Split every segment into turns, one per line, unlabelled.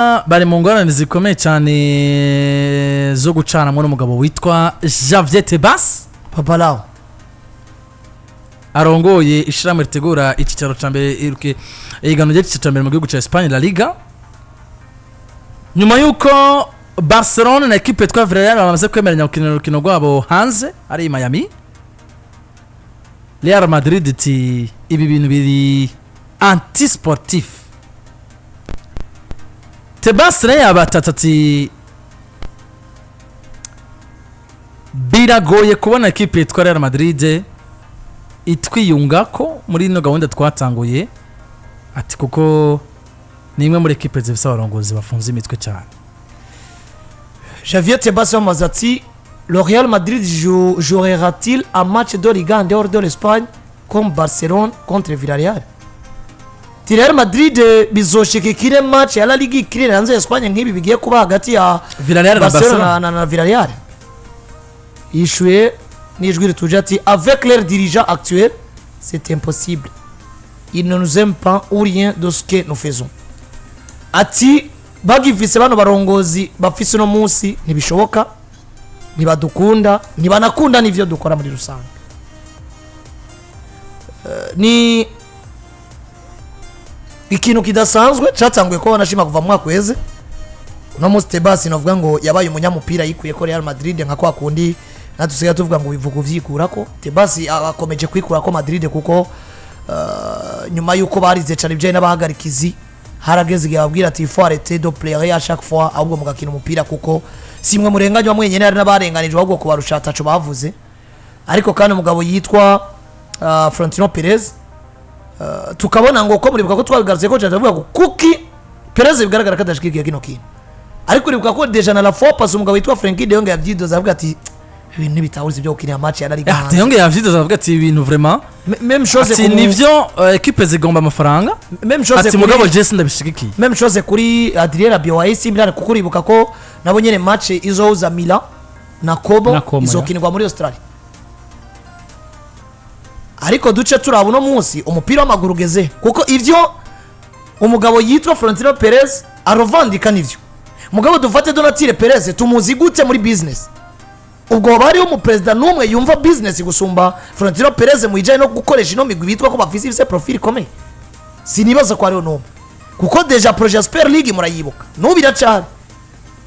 bari mu ngorane zikomeye cyane zo gucana muri umugabo witwa Tebas
Papalao
arongoye ishiramwe ritegura ikicaro ca mbere iruke igano rye cya mbere mu gihugu cya Espagne Laliga nyuma yuko Barcelona na equipe twa Villarreal bamaze kwemeranya gukinira urukino rwabo hanze ari Miami. Real Madrid iti ibi bintu biri anti sportif. Tebas yabatatati biragoye kubona equipe twa Real Madrid itwiyungako muri ino gahunda twatanguye ati kuko nimwe muri equipe zifite abarongozi bafunze imitwe cyane.
Javier Tebas Mazati, le Real Madrid jouera-t-il un match de Liga en dehors de l'Espagne comme Barcelone contre Villarreal? Real Madrid bizoshikikire match ya Laliga ikirira hanze Espagne nk'ibi bigiye kuba hagati ya Barcelona na Villarreal. Yishuye n'ijwi rituje ati avec leurs dirigeants actuels c'est impossible. Ils ne nous aiment pas ou rien de ce que nous faisons. Ati bagifise bano barongozi bafise no munsi ntibishoboka ntibadukunda ntibanakunda n'ivyo dukora muri rusange. Ni ikintu kidasanzwe cyatanguye ko banashima kuva mu mwaka weze no munsi Tebas novuga ngo yabaye umunyamupira yikuye ko Real Madrid nka kwa kundi natusiga tuvuga ngo bivuga vyikurako. Tebas akomeje kwikurako Madrid kuko nyuma yuko barize cyane byaye n'abahagarikizi harageze igihe ababwira ati faut arrêter de pleurer à chaque fois ahubwo mugakina umupira kuko simwe murenganywa mwenyene ari n'abarenganije ahubwo kubarusha ataco bavuze. Ariko kandi umugabo yitwa Perez tukabona ngo ko muribuka ko twabigaruze ko cyatavuga ko kuki Perez bigaragara ko adashikiye kino kintu ariko uribuka ko deja na la fois pas umugabo yitwa Frankie de Jong yavyidoza avuga ati ibintu nibitawuzi byo gukina match ya Laliga.
De Jong yavyidoza avuga ati ibintu vraiment
même chose
ati nivyo equipe zigomba amafaranga
même chose
ati mugabo Jesse ndabishigikiye
même chose kuri Adrien Rabiot wa AC Milan kuko uribuka ko nabo nyene match izohuza Milan na Kobo izokinirwa muri Australia. Ariko duce turabona munsi umupira w'amaguru geze kuko ivyo umugabo yitwa Perez arovandika nivyo mugabo dufate Donatille Perez tumuzi gute muri business ubwo bari mu president numwe yumva business gusumba Perez mu ijanye no gukoresha ino migwi bitwa ko bafise ivse profil komeye sinibaza ko ari no kuko deja projet Super League murayibuka no biracari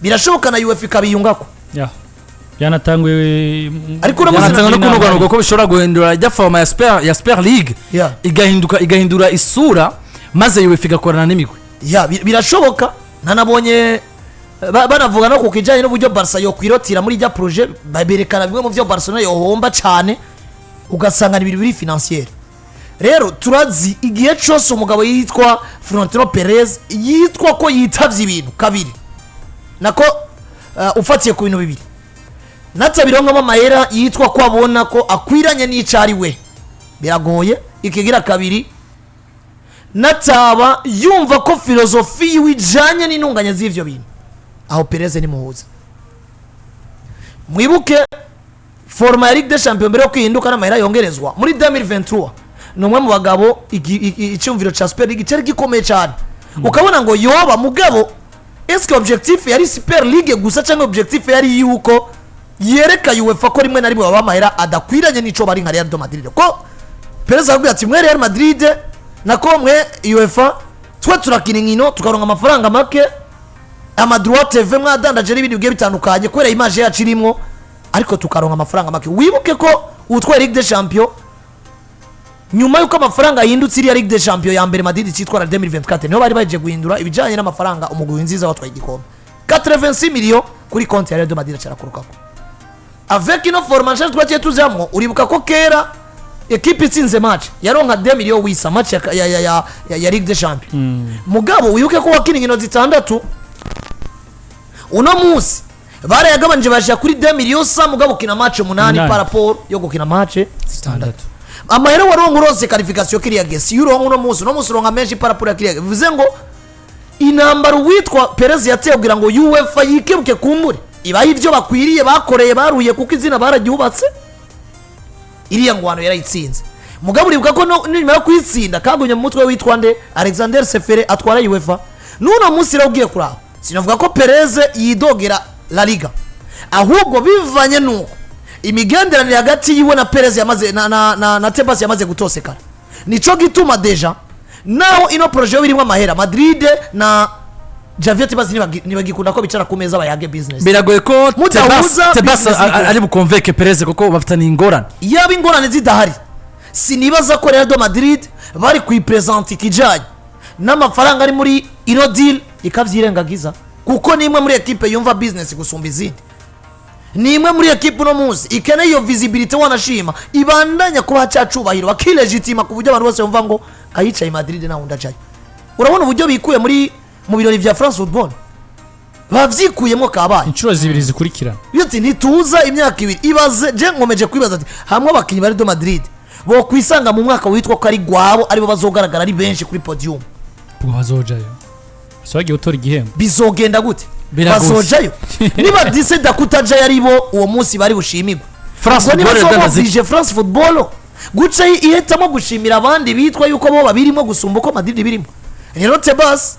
birashoboka na UEFA kabiyungako
yanatangwe ariko uramutse no kunugwa ko bishobora guhindura ijya forma ya Super League igahindura isura maze UEFA igakorana n'imigwi
birashoboka nanabonye banavuga no kukijanye n'uburyo Barca yo kwirotira muri ijya projet baberekana bimwe mu byo Barcelona yohomba cyane ugasanga ni biri financier. Rero turazi igihe cyose umugabo yitwa Perez yitwa ko yitavye ibintu kabiri nako ufatiye ku bintu bibiri natabironka amahera yitwa ko abona ko akwiranye n'icari we biragoye. Ikigira kabiri nataba yumva ko filosofi wijanye n'intunganya z'ivyo bintu aho Perez ni muhuza. Mwibuke forma ya Ligue des Champions mbere yo kwihinduka n'amahera yongerezwa muri 2023 numwe mu bagabo icyumviro ca Super League cyari gikomeye cyane ukabona ngo yoba mugabo est-ce que objectif yari Super League gusa cyangwa objectif yari yuko yereka UEFA ko rimwe na rimwe babamahera adakwiranye n'ico bari nka Real Madrid ko Perez avuga ati mwe Real Madrid nako mwe UEFA twa turakina inkino tukaronka amafaranga make amadroit TV mwadandaje n'ibindi bigiye bitandukanye kwera image yacu irimo ariko tukaronka amafaranga make. Wibuke ko utwa Ligue des Champions nyuma yuko amafaranga yindutse iri ya Ligue des Champions ya mbere Madrid cyitwa 2024 niho bari baje guhindura ibijanye n'amafaranga umugwi nziza watwaye igikombe 86 millions kuri konti ya Real Madrid cyarakurukako avec une formation twaciye tuzamwo. Uribuka ko kera equipe itsinze match yaronka 2 millions wisa match ya Ligue des Champions mugabo wibuke ko wakina inkino zitandatu uno munsi barayagabanje basha kuri 2 millions sa mugabo kina match 8 par rapport yo gukina match zitandatu. Amahera waronka urose qualification kiriya gesi yuronka uno munsi uronka menshi par rapport ya kiriya bivuze ngo inambara witwa Perez yatebwira ngo UEFA yikebuke kumbure ibaye ivyo bakwiriye bakoreye baruye kuko izina baragihubatse iriya ngwano yarayitsinze mugabo uribuka ko nyuma yo kwitsinda kagunye mu mutwe witwa nde Alexander Sefere atwara UEFA nuno munsi rero ugiye kuraho sinavuga ko Perez yidogera Laliga ahubwo bivanye nuko imigenderanire hagati yiwe na Perez yamaze na Tebas yamaze gutosekana nico gituma deja naho ino projet birimo amahera Madrid na Javier Tebas nibagikunda ko bicara ku meza bayage business
biragoye ko Tebas ari bukonveke Perez kuko bafitanye ingorane
yaba ingorane zidahari sinibaza ko Real Madrid bari kuipresenter kijanye n'amafaranga ari muri ino deal ikavyirengagiza kuko nimwe muri equipe yumva business gusumba izindi nimwe muri equipe no munsi ikeneye iyo visibility wanashima ibandanya kuba cyacubahiro bakilegitima ku buryo abantu bose bumva ngo ayicaye Madrid na unda cayo urabona uburyo bikuye mu birori vya France Football bavyikuyemo kabaye
inshuro zibiri zikurikirana
yati ntituza imyaka ibiri ibaze je nkomeje kwibaza ati hamwe abakinyi bari do Madrid bo kwisanga mu mwaka witwa ko ari gwabo aribo bazogaragara ari benshi kuri podium
bazojayo bagiye gutora igihembo
bizogenda gute bazojayo niba dise dakutaja yaribo uwo munsi bari bushimirwa
France Football
France Football guca ihetamo gushimira abandi bitwa yuko bo babirimo gusumba uko Madrid birimo rero Tebas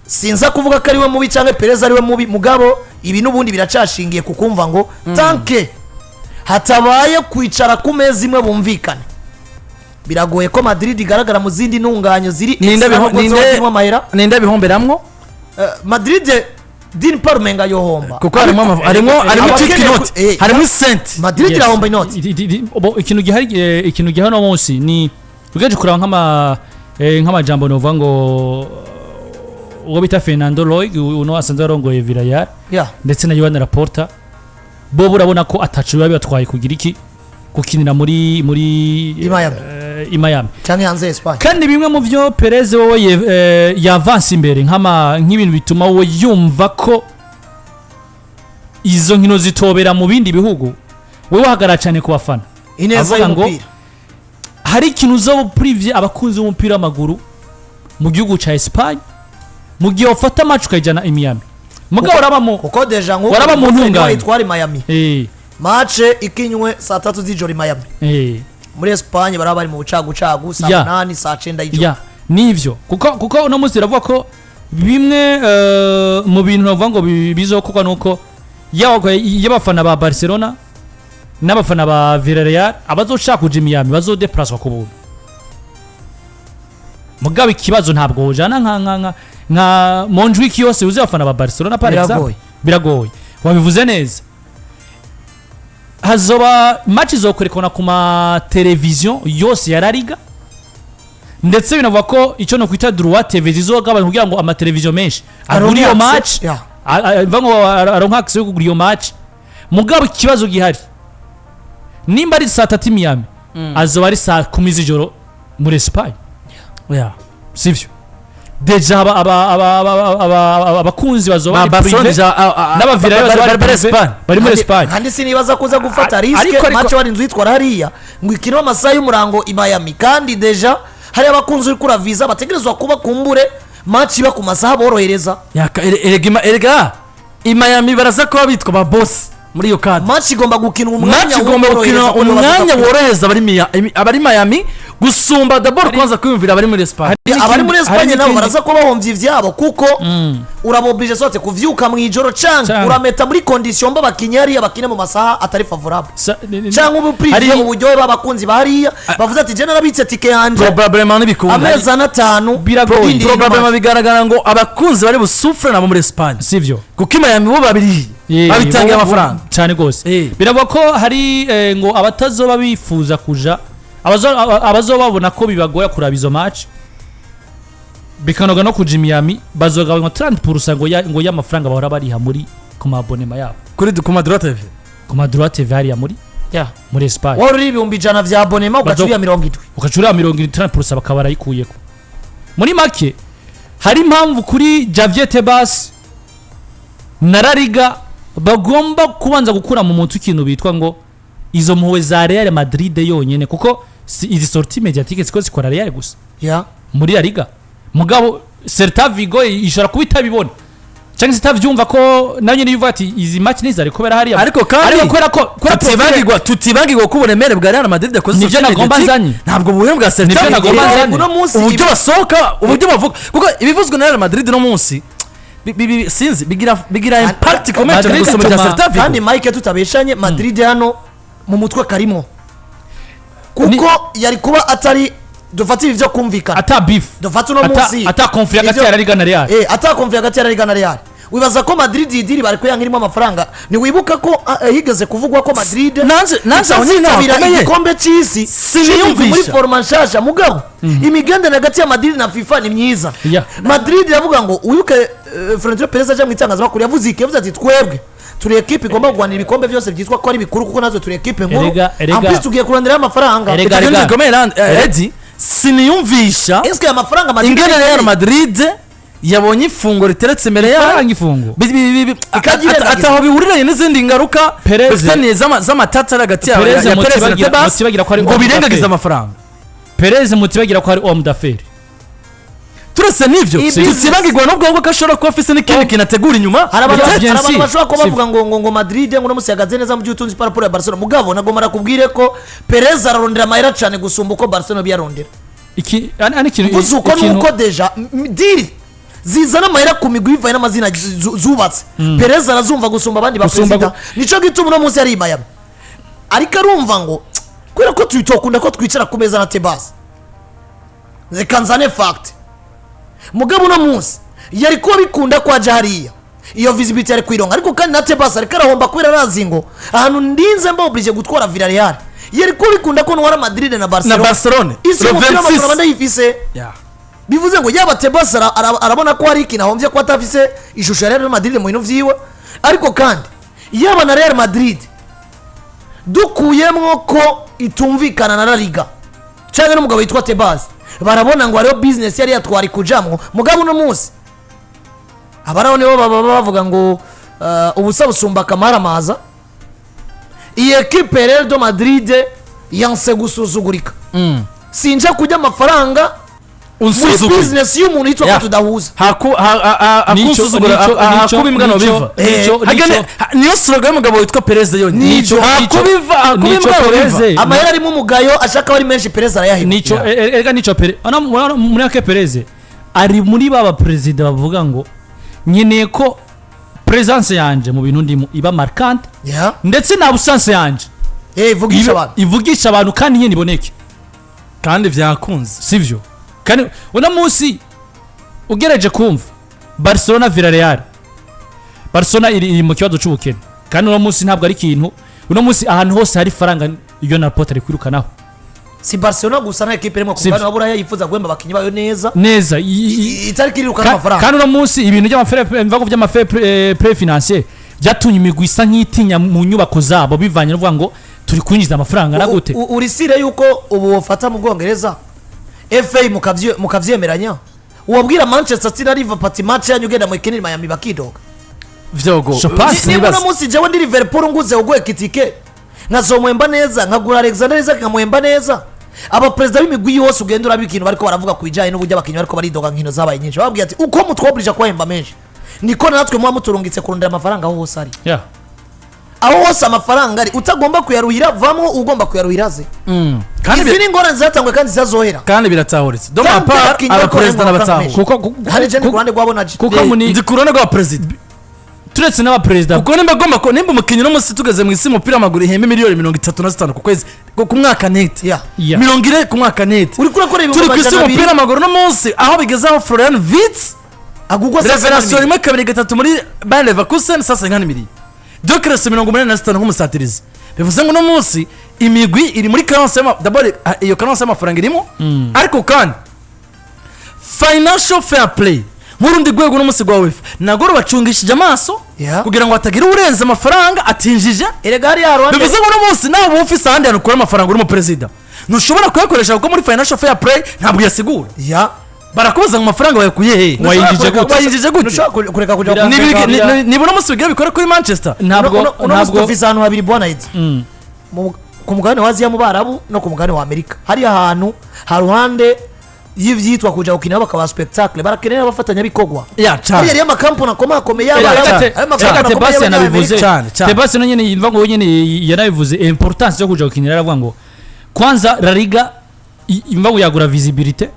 sinza kuvuga ko ari we mubi cyangwa Perez ari we mubi mugabo ibi n'ubundi biracashingiye kukumva ngo tanke hatabaye kwicara ku meza imwe bumvikane biragoye ko Madrid igaragara mu zindi ntunganyo ziri
ninde bihomberamwo
Madrid din parumenga yohomba
kuko harimo tikinote harimo cent
Madrid irahomba inoti
ikintu gihari no munsi ni ugeje kuraba nk'amajambo novuga ngo uwo bita Fernando Loy uno asanzwe arongoye Villarreal ndetse na Yiwe Laporta bo burabona ko atacu biba batwaye kugira iki gukinira muri Miami
cyane hanze Espagne
kandi bimwe mu byo Perez wowe yavanse imbere nk'ibintu bituma wowe yumva ko izo nkino zitobera mu bindi bihugu wowe wahagara cyane ku bafana
ineza y'umupira
hari ikintu zo privye abakunzi b'umupira w'amaguru mu gihugu ca Espagne mu gihe ufata match ukajana i Miami mugabo urabamo
kuko deja ngo
urabamo ntunganye
itwara Miami match ikinywe saa 3 z'ijoro i Miami muri Espagne baraba bari mu bucagucagu saa 8 saa 9 y'ijoro
nivyo kuko uno munsi iravuga ko bimwe mu bintu bavuga ngo bizokorwa nuko y'abafana ba Barcelona n'abafana ba Villarreal abazoshaka kuja Miami bazodeplacewa ku buntu mugabo ikibazo ntabwo ujana nka Monjuiki yose uzi abafana ba Barcelona par exemple biragoye wabivuze neza hazoba match zokurekona ku ma television yose ya Laliga ndetse binavuga ko icyo no kwita droit TV zizogabanya kugira ngo ama television menshi aguri yo match vango aronka access yo kugura iyo match mugabo ikibazo gihari nimba ari saa 3 Miami azoba ari saa 10 z'ijoro muri Espagne sivyo deja abakunzi bazoba bari muri Espagne
kandi sinibaza kuza gufata risk match wari nzu yitwara hariya ngo ikino amasaha y'umurango i Miami kandi deja hari abakunzi uri kura visa bategerezwa kuba kumbure match iba ku masaha borohereza
erega i Miami baraza ko bitwa ba boss muri yo kandi
match igomba gukinwa
umwanya worohereza abari Miami gusumba d'abord kwanza kwiyumvira abari muri Espagne
abari muri Espagne nabo baraza ko bahomvye ivyabo kuko uraboblige sote kuvyuka mu ijoro cyangwa urameta muri condition mba bakinyari abakine mu masaha atari favorable cyangwa ubu prive uburyohe babakunzi bahariya bavuze ati je narabitse tike yanje
probablement nibikunda
ameza na 5
probablement bigaragara ngo abakunzi bari busufre nabo muri Espagne
sivyo
kuko Miami bo babiri babitangiye amafaranga
cyane gose biravuga ko hari ngo abatazoba bifuza kuja abazobabona ko bibagoya kuraba izo match bikanoga no kuja Miami bazogabanywa 30% ngo y'amafaranga bahora bariha muri ku mabonema yabo
kuri ku madroit TV
ku madroit TV hariya muri muri Espagne
wari ibihumbi 100 vya abonema ugacurira 70
ugacurira 30% bakaba barayikuyeko muri make hari impamvu kuri Javier Tebas na Laliga bagomba kubanza gukura mu muntu ikintu bitwa ngo izo mpuwe za Real Madrid yonyene kuko izi sortie mediatique ziko zikora Real gusa muri Laliga mugabo Celta Vigo ishora kubita bibona cyangwa sitavyumva ko nanyo nivuga ati izi match nizari kubera hariya
ariko kwera ko tutibagirwa ko uburemere bwa Real Madrid yakoze
nivyo nagomba nzanye
ntabwo buhemwe bwa Celta
nivyo nagomba nzanye
uburyo basohoka uburyo bavuga kuko ibivuzwe na Real Madrid no munsi sinzi bigira impact ikomeye cyane
Madrid
gusoma rya
ituma-
Celta Vigo.
kandi Mike tutabeshanye Madrid hano mu mutwe karimo kuko yari kuba atari dufata ibi byo kumvikana
ata beef
dufata uno munsi
ata conflict hagati ya La Liga na Real.
ata conflict hagati ya La Liga na Real wibaza ko Madrid idiri bari ko yangirimo amafaranga ni wibuka ko higeze kuvugwa ko Madrid
nanje aho nyine nakomeye
igikombe cy'isi
Siniyumvisha.
muri forma nshasha mugabo imigende hagati ya Madrid na FIFA ni myiza
Yeah.
Madrid yavuga ngo uyuke Florentino Perez aje mu itangazamakuru yavuze ati twebwe turi equipe igomba kugwanira ibikombe byose byitwa ko ari bikuru kuko nazo turi equipe nkuru
Erega.
amplis tugiye kurondera amafaranga
Erega.
Ibyo bikomeye Eddie siniyumvisha
eske amafaranga Madrid
ingene Real Madrid yabonye ifungo riteretse imbere yayo
Faranga ifungo.
Ikagira
ataho bihuriranye n'izindi ngaruka
Perez.
bifitaniye z'amatatsa hagati ya
Perez
ya Perez na
mutibagira-
Tebas
mutibagira ko ari
ngo
homme
birengagize
d'affaires.
amafaranga.
Perez mutibagira ko ari homme d'affaires.
turetse n'ivyo
Iyi business-
tutibagirwa n'ubwo ko ashobora kuba afise n'ikindi kintu ategura inyuma.
hari abantu
Bien sûr.
bashobora kuba bavuga ngo Madrid ngo uramutse yagaze neza mu by'ubutunzi par rapport ya Barcelona mugabo nagomara kubwire ko Perez ararondera amahera cyane gusumba uko Barcelona biyarondera
Iki ani kintu
uvuze uko nuko deja diri zizana amahera ku migwi bivaye n'amazina zubatse Perez arazumva gusumba abandi ba
Gusumba
president nico gituma uno munsi yari imayama ariko arumva ngo kubera ko twitokunda ko twicara ku meza na Tebas reka nzane fact mugabo uno munsi yari kuba bikunda kwa hariya iyo visibility yari kwironga ariko kandi na Tebas ariko arahomba kubera arazi ngo ahantu ndinze mba oblige gutwara Villarreal yari kuba bikunda ko ntwara Madrid na Barcelona isi y'umupira w'amaguru ndayifise bivuze ngo yaba Tebas arabona ko hari ikintu ahombye ko atafise ishusho ya Real Madrid mu bintu vyiwe ariko kandi yaba na Real Madrid dukuyemwo ko itumvikana na La Liga cyangwa n'umugabo witwa Tebas barabona ngo hariho business yari yatwari kujamwo mugabo uno munsi abaraho nibo baba bavuga ngo ubusa busumba kamaramaza iyi equipe Real de Madrid yanse gusuzugurika sinja kujya amafaranga
unsuzugura
business y'umuntu yitwa ko tudahuza
akusuzugura hakuba imbwa no biva niyo slogan y'umugabo witwa Perez yonyine hakubiva biva
amahera arimo umugayo ashaka ari menshi Perez arayahima
nico erega nico Perez muri ake Perez ari muri baba president bavuga ngo nkeneye ko presence yanje mu bintu ndimo iba marquante ndetse na absence yanje ivugisha abantu kandi nyene iboneke
kandi vyakunze
sivyo kandi uno munsi ugereje kumva Barcelona Villarreal Barcelona iri mu kibazo cy'ubukene kandi uno munsi ntabwo ari ikintu uno munsi ahantu hose hari faranga iyo Laporta ari kwirukanaho
si Barcelona gusa na equipe rimwe kubana babura yifuza guhemba abakinyi bayo
neza
itari kirukana amafaranga
kandi uno munsi ibintu by'amafaranga pre-financier byatunye imigwi isa nk'itinya mu nyubako zabo bivanye no kuvuga ngo turi kwinjiza amafaranga na gute
urisire yuko ubu wafata mu Bwongereza FA mukavyemeranya wabwira Manchester City na Liverpool match yanyu genda mu ikinira Miami bakidoga
vyogo
niba no munsi jewe ndi Liverpool nguze ugwe kitike nkazomwemba neza nkagura Alexander Isaac nkamwemba neza aba president b'imigwi yose ugenda urabikintu bariko baravuga kwijanye n'uburyo abakinyi bariko baridoga nkino zabaye nyinshi babwiye ati uko mutwobrije kwemba menshi niko natwe muba muturungitse kurondera amafaranga aho hose ari aho hose amafaranga ari utagomba kuyaruhira vamo ugomba kuyaruhira ze kandi izi ni ngorane zatangwe kandi zizazohera
kandi biratahuritse donc apart aba president n'abatahu
kuko
hari je kurande gwabonaje
kuko muni
ndi kurone gwa president
turetse n'aba president
kuko nimba gomba ko nimba umukinyi no musi tugeze mu isi mupira amaguru ihembe miliyoni 35 ku kwezi ku mwaka net 40 ku mwaka net
uri kurakora ibintu
turi ku isi mupira amaguru no munsi aho bigeze aho Florian Wirtz
agugwa
revelation rimwe kabiri gatatu muri Bayer Leverkusen sasa nkani miliyoni Docres 86 nk'umusatirizi bivuze ngo no munsi imigwi iri muri balance d'abord iyo balance y'amafaranga irimo ariko kandi financial fair play nk'urundi rwego n'umunsi gwa UEFA nagoro bacungishije amaso kugira ngo atagira urenze amafaranga atinjije
erega hari yarwande
bivuze ngo no munsi nawe office ahandi yanukura amafaranga uri mu president ntushobora kuyakoresha kuko muri financial fair play ntabwo yasigura barakubuza ngo amafaranga bayakuye he wayinjije gute
nushaka kureka kuja
nibona musi bigira bikora kuri Manchester
ntabwo office ahantu habiri bwana idi ku mugabane wa Aziya mu Barabu no ku mugabane wa Amerika hari ahantu haruhande y'ivyitwa kuja gukina bakaba spectacle barakenera abafatanya bikogwa
cyane
yari amakampuni akomeye
Tebas yanabivuze Tebas no nyene yimva ngo nyene yanabivuze importance yo kuja gukinira aravuga ngo kwanza La Liga imva ngo yagura visibility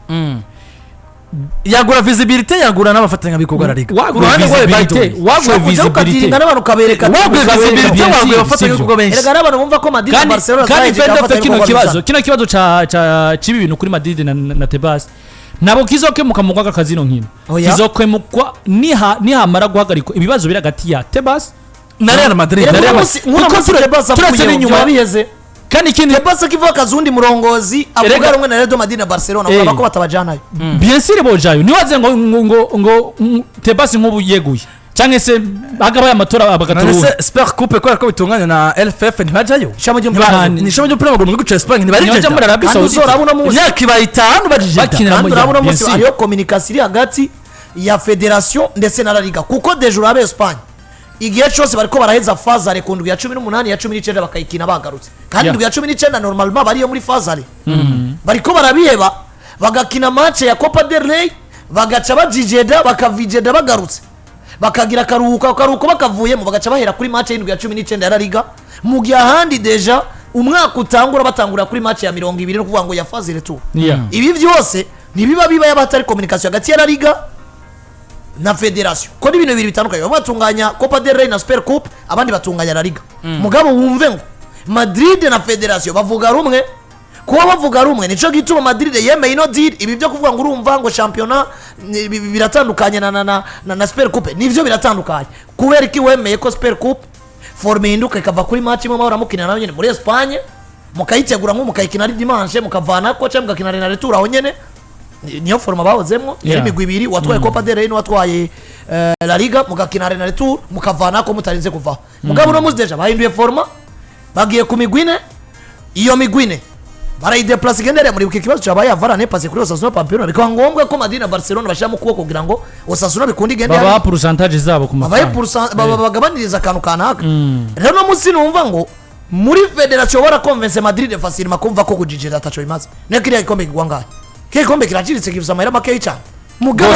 yagura visibility yagura n'abafatanya bikorwa Laliga
wagura visibility
n'abantu kabereka
wagura visibility wagura abafatanya bikorwa benshi
erega n'abantu bumva ko Madrid na Barcelona
kandi fende kino kibazo cha chibi bintu kuri Madrid na Tebas nabo kizokemuka mu kwa kazino nkino kizokemukwa nihamara guhagarikwa ibibazo biri hagati ya Tebas
na Real Madrid
turetse n'inyuma biheze
kandi ikindi
Tebas kivuga kazundi murongozi avuga rumwe na Real Madrid na Barcelona uraba ko batabajanayo
bien sûr bojayo niwaze ngo Tebas nk'ubu yeguye cyangwa se bagabaye amatora abagatura
Super Coupe ko bitunganya na LFF ntibajayo
shamo ryo
ni shamo ryo pura mu gihugu cya Spain
ntibaje muri Arabie Saoudite
myaka ibayitanu bajije
urabona munsi ariyo communication iri hagati ya Federation ndetse na Laliga kuko deje urabe Spain igihe cyose bariko baraheza fazare ku ndwi ya 18 ya 19 bakayikina bagarutse kandi ndwi ya 19 normalement bari yo muri fazare bariko barabiheba bagakina match ya Copa del Rey bagaca bajijeda bakavijeda bagarutse bakagira karuhuko bakavuyemo bagaca bahera kuri match y'indwi ya 19 ya Laliga mu gihe ahandi deja umwaka utangura batangura kuri match ya 20 no kuvuga ngo ya fazare tu ibi byose nibiba y'abatari communication hagati ya Laliga na Federation ko ibintu bibiri bitandukanye batunganya Copa del Rey na Super Coupe abandi batunganya Laliga mugabo wumve ngo Madrid na Federation bavuga rumwe kuba bavuga rumwe nico gituma Madrid yemeye no deal ibi byo kuvuga ngo urumva ngo championnat biratandukanye na Super Coupe nivyo biratandukanye kubera iki wemeye ko Super Coupe forme induka ikava kuri match imwe mahora mukina nayo nyene muri Espagne mukayitegura nko mukayikina ari dimanche mukavana ko cyangwa mugakina na retour aho nyene niyo forma bawozemwo yari migwi ibiri watwaye Copa del Rey no watwaye La Liga mugakina na retour mukavana ko mutarinze kuva mugabo no muzideja bahinduye forma bagiye ku migwine iyo migwine barayideplace gendere muri kibazo cyabaye Varane passe kuri Osasuna Pamplona bikaba ngombwa ko Madrid na Barcelona bashaka kuboko kugira ngo Osasuna bikundi gendere
baba pourcentage zabo ku mafaranga
bagabaniriza akantu kanaka rero no musi numva ngo muri Federation bara convince Madrid facile makumva ko kujijira atacho imaze nekiriya ikombe kigwangaye kikombe kiraciritse kivuza amahera make cyane mugabo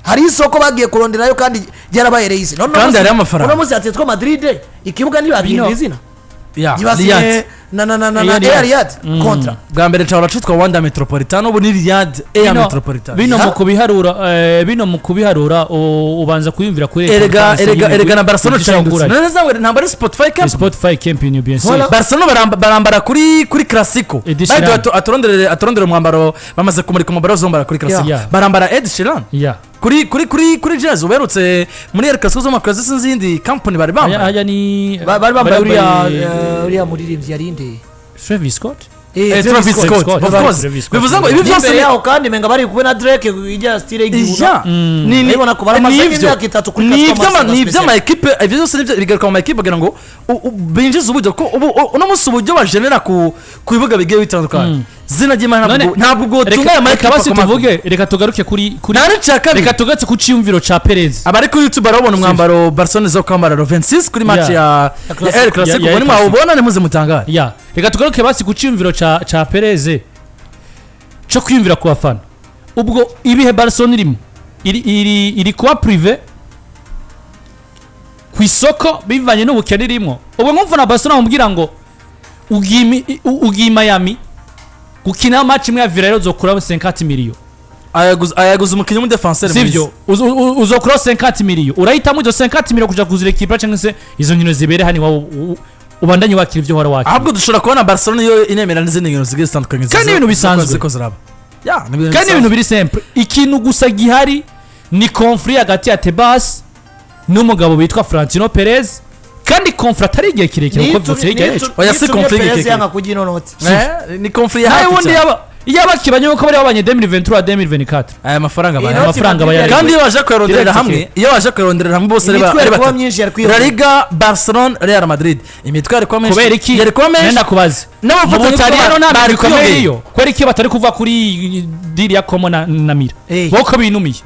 hari isoko bagiye kuronderayo kandi byarabaye reise
kandi hari amafaranga
uno muzi Atletico Madrid ikibuga ntibabihindura izina
Riyad
na Riyad kontra
bwa mbere cyangwa citwa Wanda Metropolitano ubu ni Riyad Air Metropolitano
bino mu kubiharura ubanza kuyumvira kuri
erega na Barcelona cyangwa neza ngo ntabwo ari
Spotify Camp ni bien sûr
Barcelona barambara kuri Clasico atorondere umwambaro bamaze kumurika umwambaro zombara kuri Clasico barambara Ed Sheeran kuri jazz uberutse muri El Clasico zo makazi sinzindi company bari bambaye
uriya muririmbyi yarinde
Travis Scott
Travis Scott of course bivuze ngo ibi byose
yaho kandi menga bari kubona Drake ijya style y'igihura
nibona ko baramaze imyaka 3 kuri ni ibyama equipe ibyo byose bigaruka mu equipe kugira ngo binjize uburyo ko uno musi uburyo bagenera ku bibuga bigiye bitandukanye zina ry'Imana ntabwo ubwo tungaya
marika basi tuvuge reka tugaruke kuri reka tugatse ku ciyumviro ca Perez
abari kuri YouTube barabona umwambaro Barcelona zo kwambara 26 kuri match ya El Clasico bone mwabona nemuze mutangara
reka tugaruke basi ku ciyumviro ca Perez cyo kwiyumvira ku bafana ubwo ibihe Barcelona irimo iri kuba privé ku isoko bivanye n'ubukene irimo ubwo nkumva Barcelona umubwira ngo ugiye Miami gukina match imwe ya Villarreal uzokura 50 million
ayaguza umukinnyi w'umudefenseur
sivyo uzokura 50 million urahitamo izo 50 million kuja kuzira equipe cyangwa se izo nkino zibere hani ubandanye wakira ibyo hora wakira
ahubwo dushobora kubona Barcelona yo inemera n'izindi nkino zigiye zitandukanye
kandi ibintu bisanzwe kandi ibintu biri simple ikintu gusa gihari ni conflit hagati ya Tebas n'umugabo bitwa Florentino Perez kandi conflit atari igihe kirekire uko byose igihe
oya si conflit igihe yanga kugino note
ni conflit ya
hafi yaba kibanye uko bari abanye 2023 2024
aya mafaranga
bayari
kandi iyo baje kwironderera hamwe bose ari batatu Laliga Barcelona Real Madrid imitwe yari kwa menshi
kubera iki
yari kwa menshi
nenda kubaza n'abafatanya no bari komeye iyo kwera iki batari kuva kuri deal ya Como na Mira boko binumiye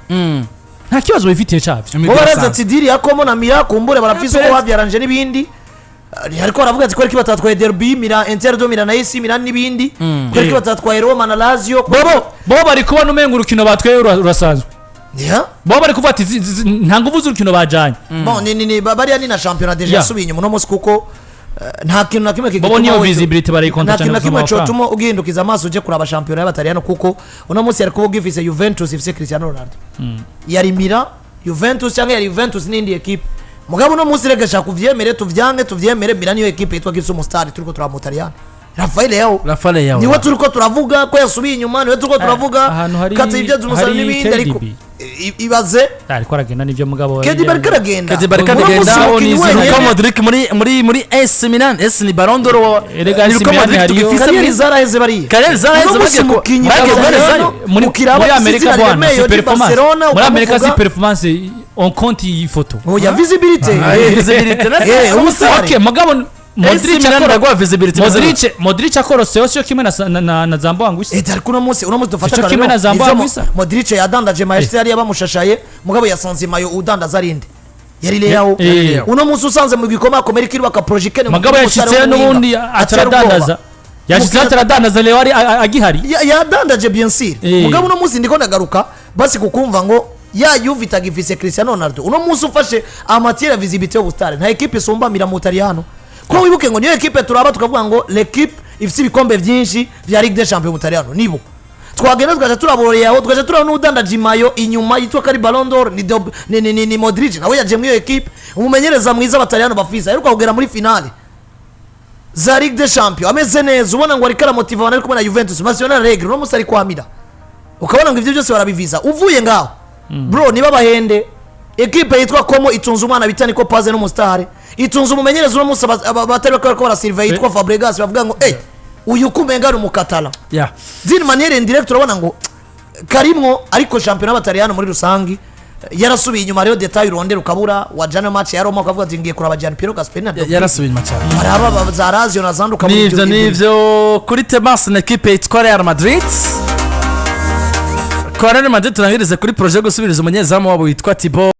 nta kibazo bifitiye cyavyo
bo baraza ati deal ya Como na Mira kumbure barafise ko babyaranje nibindi ariko aravuga ati kwera batatwaye derby Milan Inter do Milan na AC Milan nibindi kwera batatwaye Roma na Lazio
bo bari kubona umenga urukino batwaye urasanzwe bo bari kuvuga ati nta nguvu z'urukino bajanye
bon ni bari ni na championnat deja subiye inyuma no musi kuko nta kintu na kimwe
Bobo niyo visibility barayikonta
nta kintu
cyane
na kimwe
gusoma
cyotuma ugihindukiza amaso uje kuraba shampiyona y'abataliyano kuko uno munsi yari kuba ugifise Juventus ifise Cristiano Ronaldo yari Mira Juventus cyangwa yari Juventus n'indi equipe mugabo uno munsi rega shaka kuvyemere tuvyemere Mira niyo equipe yitwa Gisumo Star turiko turaba mu Taliyano Rafael yao niwe turiko turavuga ko yasubiye inyuma niwe turiko turavuga kati ibyo tumusaba n'ibindi ariko ibaze
ariko aragenda nivyo mugabo
Kedi barkaragenda
Luka Modric muri AC Milan ni Ballon d'Or
Erega Luka Modric
kariyeri zaraheze bariye
kariyeri zaraheze
muri Amerika bwana si performance muri Amerika si performance on compte iyi photo
oya visibility
okay mugabo Modric akorose yose kimwe na Zambo Angwisa
ariko uno munsi dufata
kimwe na Zambo Angwisa
Modric yadandaje Manchester yari yabamushashaye mugabo yasanze mayo udandaza rinde yari leyaho uno munsi usanze mu gikoma Amerika iri baka project
mugabo yashitse n'ubundi ataradandaza yashitse ataradandaza leo ari agihari
yadandaje bien sûr mugabo uno munsi ndiko ndagaruka basi kukumva ngo ya Juve itagifise Cristiano Ronaldo uno munsi ufashe amatière visibilité y'ubutare nta equipe isumba Mira mu Taliyano ko wibuke ngo niyo equipe turaba tukavuga ngo l'équipe ifite ibikombe byinshi vya Ligue des Champions mu Taliyano nibo twagenda tugaje turaboreye aho tugaje turana n'udandaje mayo inyuma yitwa kari Ballon d'Or ni Modric nawe yaje mu iyo equipe umumenyereza mwiza abataliyano bafisa ariko kugera muri finale za Ligue des Champions ameze neza ubona ngo arikara motive abana ari kumwe na Juventus national regre no musari kwamira ukabona ngo ivyo byose barabiviza uvuye ngaho bro niba bahende equipe yitwa Como itunze umwana bitani ko Paze no mustare itunze umumenyereza uno munsi abatari ko barasurvey yitwa Fabregas bavuga ngo uyu kumenga ari umukatala d'une manière indirecte urabona ngo karimwo ariko championnat y'abataliyano muri rusangi yarasubiye inyuma rero detail urondera ukabura wajana match ya Roma ukavuga ati ngiye kuraba Gian Piero Gasperi
yarasubiye inyuma cyane
araba za Lazio na Zandu kaburi
nivyo kuri Tebas na equipe yitwa Real Madrid Real Madrid turangirize kuri projet gusubiriza umunyezamu wabo witwa Thibaut